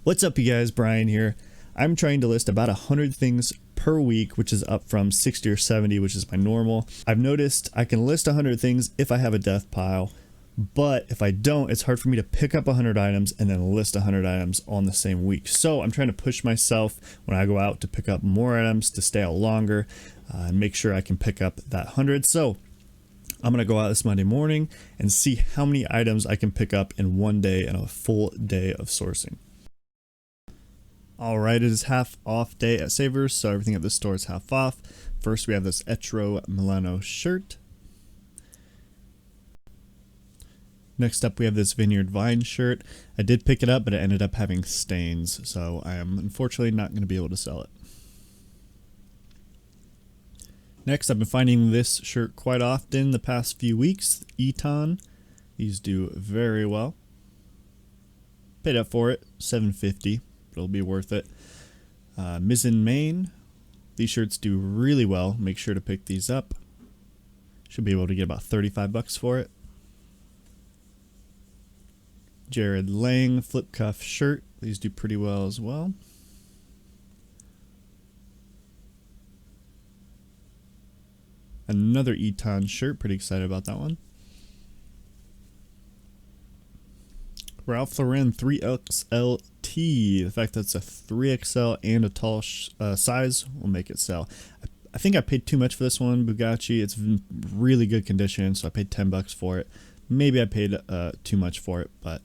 What's up, you guys? Brian here. I'm trying to list about 100 things per week, which is up from 60 or 70, which is my normal. I've noticed I can list 100 things if I have a death pile, but if I don't, it's hard for me to pick up 100 items and then list 100 items on the same week. So I'm trying to push myself when I go out to pick up more items to stay out longer and make sure I can pick up that 100. So I'm going to go out this Monday morning and see how many items I can pick up in one day and a full day of sourcing. Alright, it is half off day at Savers, so everything at this store is half off. First we have this Etro Milano shirt. Next up we have this Vineyard Vine shirt. I did pick it up, but it ended up having stains, so I am unfortunately not going to be able to sell it. Next, I've been finding this shirt quite often the past few weeks, Eton. These do very well. Paid up for it, $7.50. It'll be worth it. Mizzen Maine. These shirts do really well. Make sure to pick these up. Should be able to get about 35 bucks for it. Jared Lang flip cuff shirt. These do pretty well as well. Another Eton shirt. Pretty excited about that one. Ralph Lauren 3XL T. The fact that it's a 3XL and a tall size will make it sell. I think I paid too much for this one. Bugatti. It's in really good condition, so I paid 10 bucks for it. Maybe I paid too much for it, but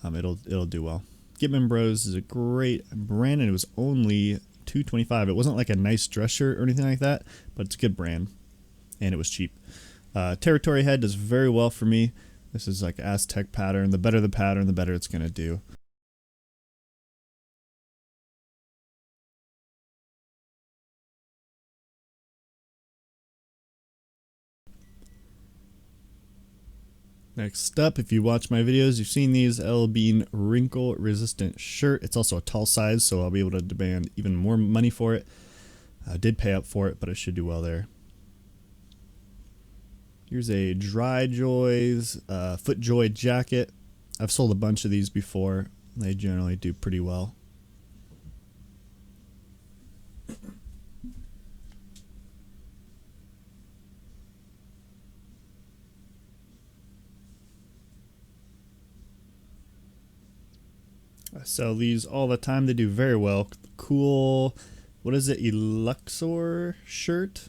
it'll do well. Gitman Bros is a great brand, and it was only $2.25. It wasn't like a nice dress shirt or anything like that, but it's a good brand, and it was cheap. Territory Head does very well for me. This is like Aztec pattern. The better the pattern, the better it's going to do. Next up, if you watch my videos, you've seen these L Bean wrinkle resistant shirt. It's also a tall size, so I'll be able to demand even more money for it. I did pay up for it, but I should do well there. Here's a Dry Joys FootJoy jacket. I've sold a bunch of these before. They generally do pretty well. I sell these all the time. They do very well. Cool, what is it, Eluxor shirt?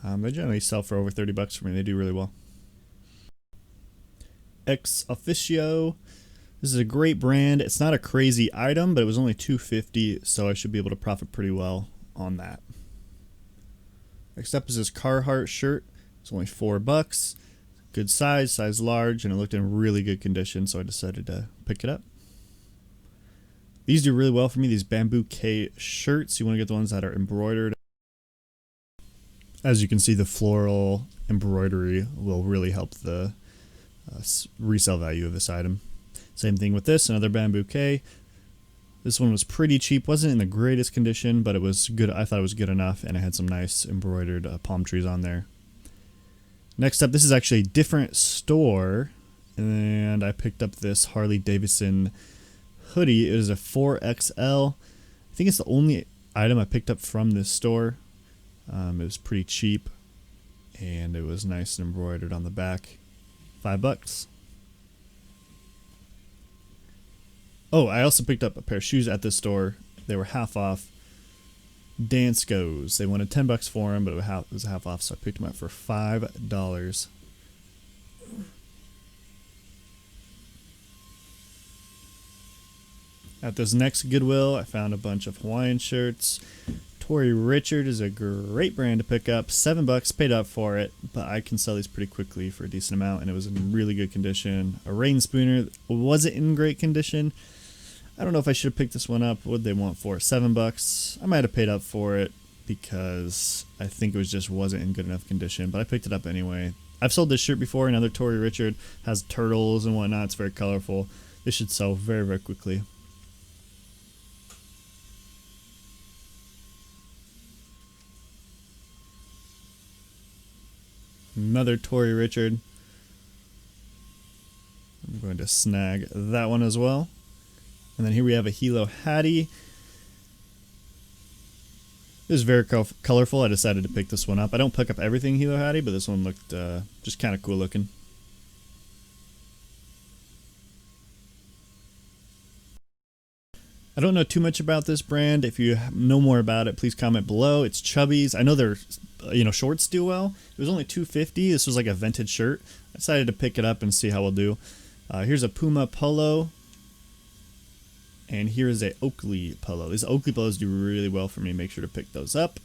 They generally sell for over 30 bucks for me. They do really well. Ex Officio. This is a great brand. It's not a crazy item, but it was only $2.50, so I should be able to profit pretty well on that. Next up is this Carhartt shirt. It's only 4 bucks. Good size large, and it looked in really good condition, so I decided to pick it up. These do really well for me, these Bamboo K shirts. You want to get the ones that are embroidered. As you can see, the floral embroidery will really help the resale value of this item. Same thing with this, another Bamboo K. This one was pretty cheap, wasn't in the greatest condition, but it was good. I thought it was good enough, and it had some nice embroidered palm trees on there. Next up, this is actually a different store, and I picked up this Harley Davidson hoodie. It is a 4XL. I think it's the only item I picked up from this store. It was pretty cheap, and it was nice and embroidered on the back. 5 bucks. Oh, I also picked up a pair of shoes at this store. They were half off. Danskos. They wanted 10 bucks for them, but it was half off, so I picked them up for $5. At this next Goodwill, I found a bunch of Hawaiian shirts. Tory Richard is a great brand to pick up. 7 bucks, paid up for it, but I can sell these pretty quickly for a decent amount, and it was in really good condition. A Rain Spooner wasn't in great condition. I don't know if I should have picked this one up. What did they want for it? 7 bucks. I might have paid up for it because I think it wasn't in good enough condition, but I picked it up anyway. I've sold this shirt before. Another Tory Richard has turtles and whatnot. It's very colorful. This should sell very, very quickly. Another Tory Richard. I'm going to snag that one as well. And then here we have a Hilo Hattie. It was very colorful. I decided to pick this one up. I don't pick up everything Hilo Hattie, but this one looked just kind of cool looking. I don't know too much about this brand. If you know more about it, please comment below. It's Chubbies. I know their shorts do well. It was only $2.50. This was like a vintage shirt. I decided to pick it up and see how we'll do. Here's a Puma polo. And here is a Oakley polo. These Oakley polos do really well for me. Make sure to pick those up.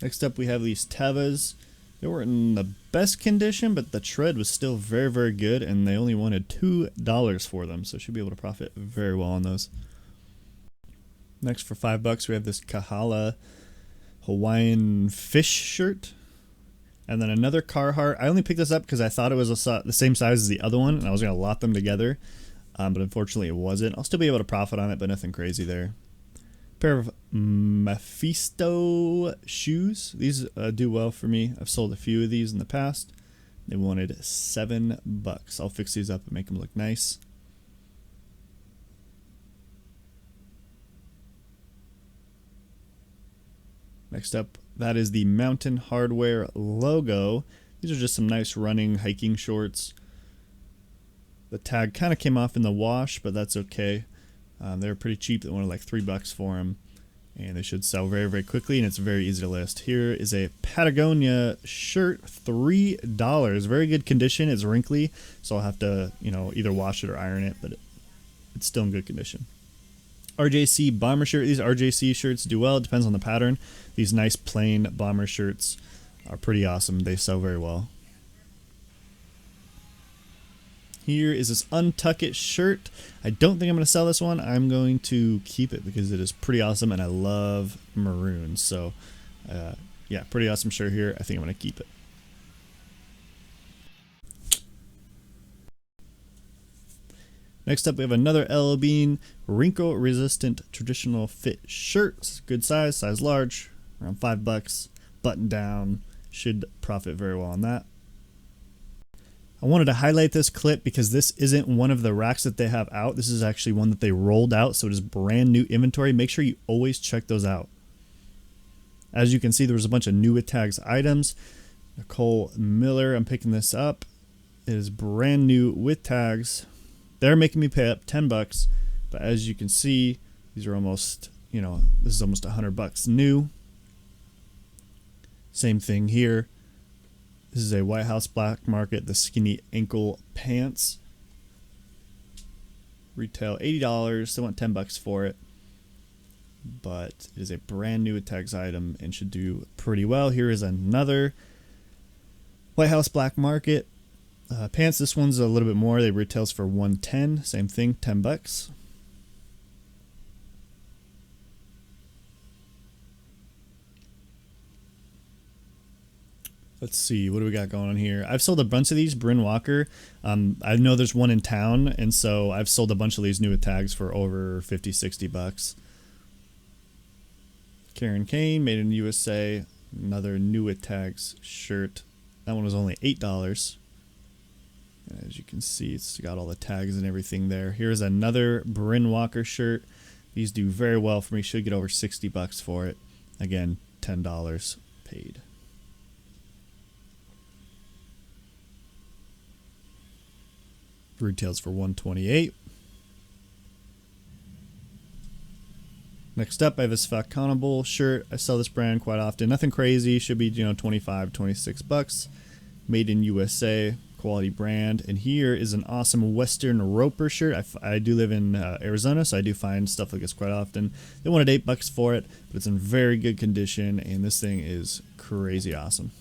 Next up we have these Tevas. They weren't in the best condition, but the tread was still very, very good, and they only wanted $2 for them, so should be able to profit very well on those. Next, for $5, we have this Kahala Hawaiian fish shirt, and then another Carhartt. I only picked this up because I thought it was the same size as the other one, and I was going to lot them together, but unfortunately it wasn't. I'll still be able to profit on it, but nothing crazy there. Pair of Mephisto shoes. These do well for me. I've sold a few of these in the past. They wanted $7. I'll fix these up and make them look nice. Next up, that is the Mountain Hardwear logo. These are just some nice running, hiking shorts. The tag kind of came off in the wash, but that's okay. They were pretty cheap. They wanted like $3 for them, and they should sell very, very quickly, and it's very easy to list. Here is a Patagonia shirt, $3. Very good condition. It's wrinkly, so I'll have to, either wash it or iron it, but it's still in good condition. RJC bomber shirt. These RJC shirts do well. It depends on the pattern. These nice plain bomber shirts are pretty awesome. They sell very well. Here is this Untuck It shirt. I don't think I'm going to sell this one. I'm going to keep it because it is pretty awesome and I love maroon. So, yeah, pretty awesome shirt here. I think I'm going to keep it. Next up, we have another LL Bean wrinkle resistant traditional fit shirt. It's good size large, around $5. Button down. Should profit very well on that. I wanted to highlight this clip because this isn't one of the racks that they have out. This is actually one that they rolled out, so it is brand new inventory. Make sure you always check those out. As you can see, there was a bunch of new with tags items. Nicole Miller, I'm picking this up. It is brand new with tags. They're making me pay up $10, but as you can see, these are almost, this is almost $100 new. Same thing here. This is a White House Black Market, the skinny ankle pants. Retail $80. They want $10 for it. But it is a brand new tags item and should do pretty well. Here is another White House Black Market pants. This one's a little bit more. They retails for $110. Same thing, $10. Let's see, what do we got going on here? I've sold a bunch of these, Bryn Walker. I know there's one in town, and so I've sold a bunch of these new with tags for over $50, $60. Karen Kane, made in the USA. Another new with tags shirt. That one was only $8. And as you can see, it's got all the tags and everything there. Here's another Bryn Walker shirt. These do very well for me. Should get over $60 for it. Again, $10 paid. Retails for $128. Next up, I have this Falconable shirt. I sell this brand quite often. Nothing crazy. Should be, $25, $26. Made in USA. Quality brand. And here is an awesome Western Roper shirt. I do live in Arizona, so I do find stuff like this quite often. They wanted $8 for it, but it's in very good condition, and this thing is crazy awesome.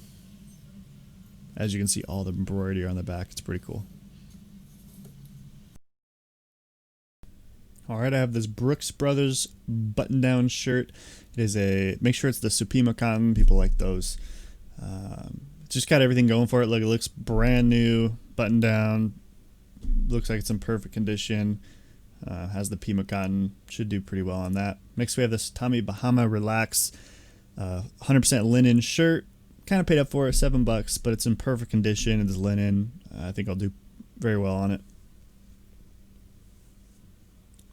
As you can see, all the embroidery on the back. It's pretty cool. Alright, I have this Brooks Brothers button-down shirt. It is make sure it's the Supima cotton. People like those. It's just got everything going for it. Look, it looks brand new, button-down. Looks like it's in perfect condition. Has the Pima cotton. Should do pretty well on that. Next, we have this Tommy Bahama Relax 100% linen shirt. Kind of paid up for it, $7, but it's in perfect condition. It's linen. I think I'll do very well on it.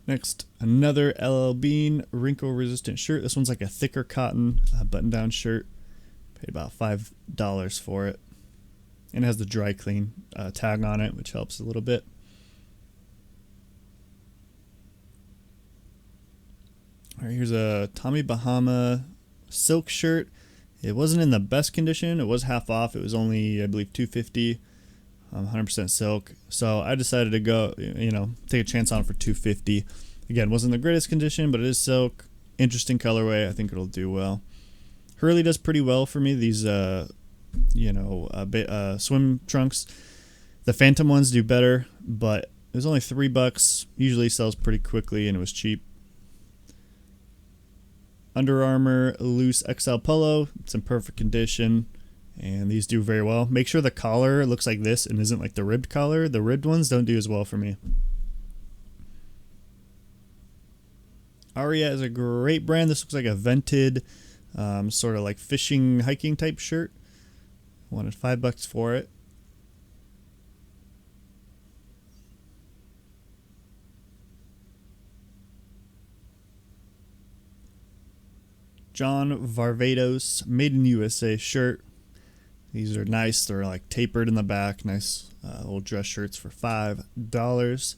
Next, another LL Bean wrinkle resistant shirt. This one's like a thicker cotton button down shirt. Paid about $5 for it. And it has the dry clean tag on it, which helps a little bit. All right, here's a Tommy Bahama silk shirt. It wasn't in the best condition. It was half off. It was only, I believe, $250, 100% silk. So I decided to go, take a chance on it for $250. Again, wasn't the greatest condition, but it is silk. Interesting colorway. I think it'll do well. Hurley does pretty well for me. These, swim trunks. The Phantom ones do better, but it was only $3. Usually sells pretty quickly, and it was cheap. Under Armour loose XL polo. It's in perfect condition, and these do very well. Make sure the collar looks like this and isn't like the ribbed collar. The ribbed ones don't do as well for me. Aria is a great brand. This looks like a vented sort of like fishing hiking type shirt. Wanted $5 for it. John Varvatos made in USA shirt. These are nice. They're like tapered in the back. Nice old dress shirts for $5.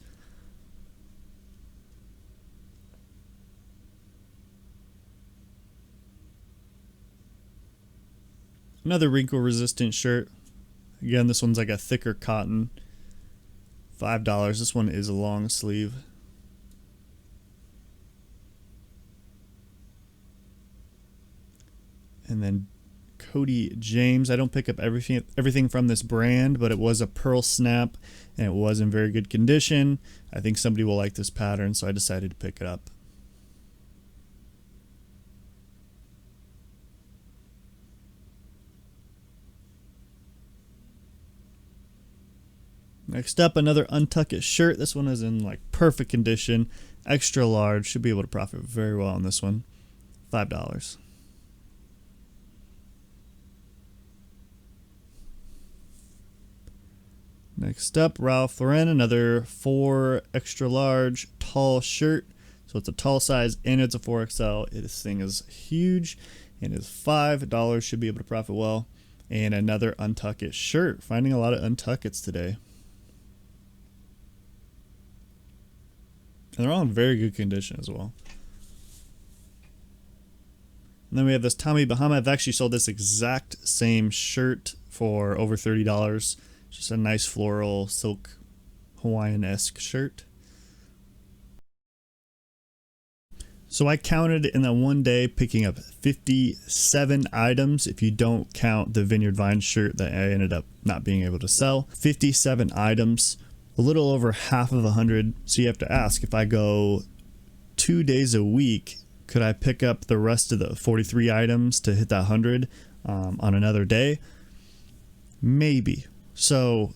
Another wrinkle resistant shirt. Again, this one's like a thicker cotton. $5. This one is a long sleeve. And then Cody James. I don't pick up everything from this brand, but it was a pearl snap and it was in very good condition. I think somebody will like this pattern, so I decided to pick it up. Next up, another Untuck It shirt. This one is in like perfect condition, extra large. Should be able to profit very well on this one. $5. Next up, Ralph Lauren, another 4 extra large tall shirt. So it's a tall size and it's a 4XL. This thing is huge and is $5. Should be able to profit well. And another Untuck It shirt. Finding a lot of Untuck It's today. And they're all in very good condition as well. And then we have this Tommy Bahama. I've actually sold this exact same shirt for over $30. Just a nice floral silk Hawaiian-esque shirt. So I counted in that one day picking up 57 items if you don't count the Vineyard Vines shirt that I ended up not being able to sell. 57 items, a little over half of 100. So you have to ask, if I go 2 days a week, could I pick up the rest of the 43 items to hit that 100 on another day? Maybe. So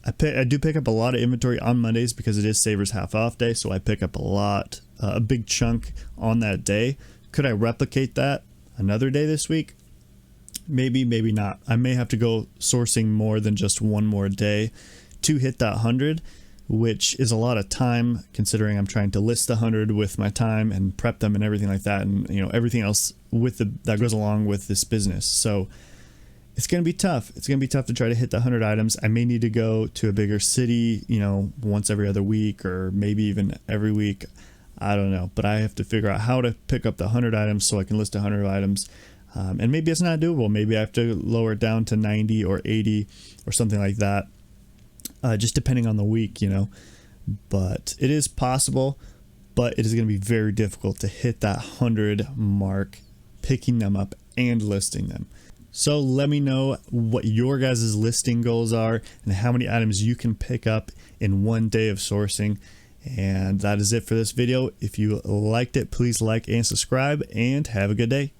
I do pick up a lot of inventory on Mondays because it is Savers half off day. So I pick up a big chunk on that day. Could I replicate that another day this week? Maybe, maybe not. I may have to go sourcing more than just one more day to hit that 100, which is a lot of time considering I'm trying to list the 100 with my time and prep them and everything like that, and everything else that goes along with this business. So it's going to be tough. It's going to be tough to try to hit the 100 items. I may need to go to a bigger city, once every other week or maybe even every week. I don't know. But I have to figure out how to pick up the 100 items so I can list 100 items. And maybe it's not doable. Maybe I have to lower it down to 90 or 80 or something like that. Just depending on the week, But it is possible. But it is going to be very difficult to hit that 100 mark, picking them up and listing them. So let me know what your guys' listing goals are and how many items you can pick up in one day of sourcing. And that is it for this video. If you liked it, please like and subscribe, and have a good day.